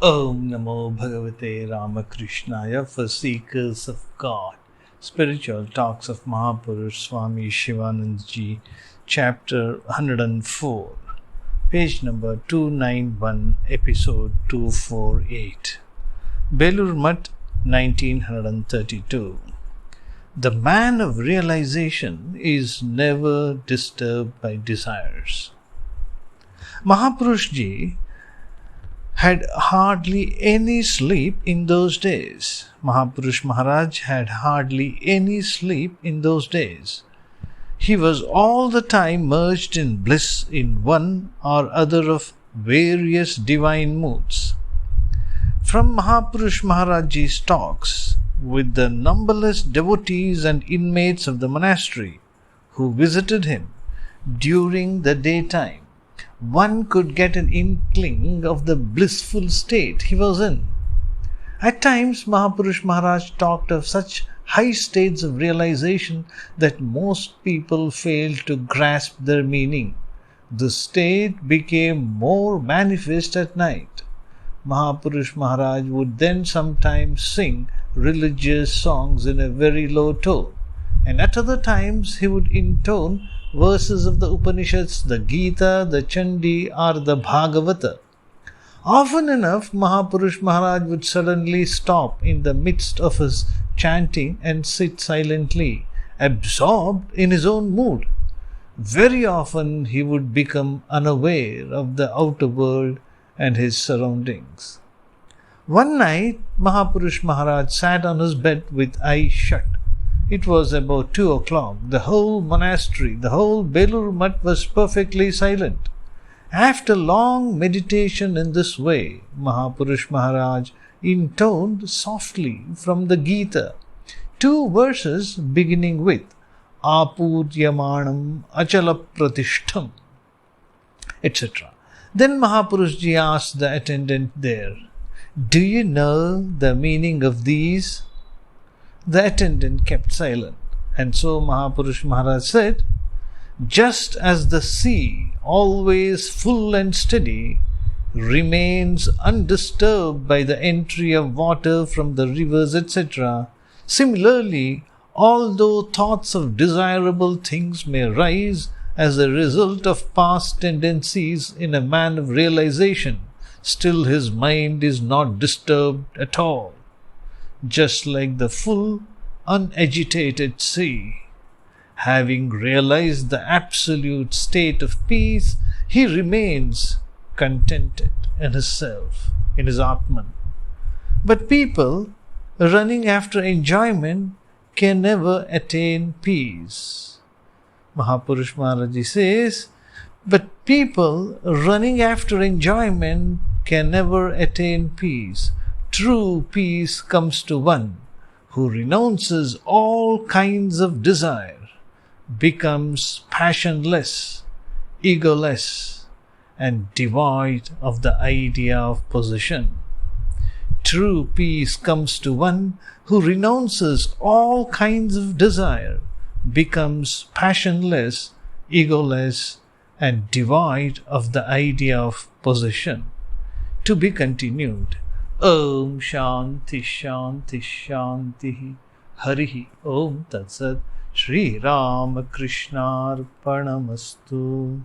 Om Namo Bhagavate Ramakrishnaya for seekers of God. Spiritual Talks of Mahapurush Swami Shivananda Ji, Chapter 104, page number 291, episode 248. Belur Mutt, 1932. The man of realization is never disturbed by desires. Mahapurush Ji had hardly any sleep in those days. Mahapurush Maharaj had hardly any sleep in those days. He was all the time merged in bliss in one or other of various divine moods. From Mahapurush Maharaj's talks with the numberless devotees and inmates of the monastery who visited him during the daytime, one could get an inkling of the blissful state he was in. At times, Mahapurush Maharaj talked of such high states of realization that most people failed to grasp their meaning. The state became more manifest at night. Mahapurush Maharaj would then sometimes sing religious songs in a very low tone, and at other times he would intone verses of the Upanishads, the Gita, the Chandi, or the Bhagavata. Often enough, Mahapurush Maharaj would suddenly stop in the midst of his chanting and sit silently, absorbed in his own mood. Very often he would become unaware of the outer world and his surroundings. One night, Mahapurush Maharaj sat on his bed with eyes shut. It was about 2 o'clock. The whole monastery, the whole Belur Mutt was perfectly silent. After long meditation in this way, Mahapurush Maharaj intoned softly from the Gita 2 verses beginning with Apuryamanam Achalapratishtham, etc. Then Mahapurush Ji asked the attendant there, "Do you know the meaning of these?" The attendant kept silent, and so Mahapurush Maharaj said, "Just as the sea, always full and steady, remains undisturbed by the entry of water from the rivers, etc., similarly, although thoughts of desirable things may rise as a result of past tendencies in a man of realization, still his mind is not disturbed at all. Just like the full, unagitated sea. Having realized the absolute state of peace, he remains contented in his self, in his Atman. But people running after enjoyment can never attain peace." Mahapurush Maharaj says, "But people running after enjoyment can never attain peace. True peace comes to one who renounces all kinds of desire, becomes passionless, egoless, and devoid of the idea of possession. True peace comes to one who renounces all kinds of desire, becomes passionless, egoless, and devoid of the idea of possession." To be continued. Om Shanti Shanti Shanti Harihi Om Tat Sat Shri Ramakrishna Arpanamastu.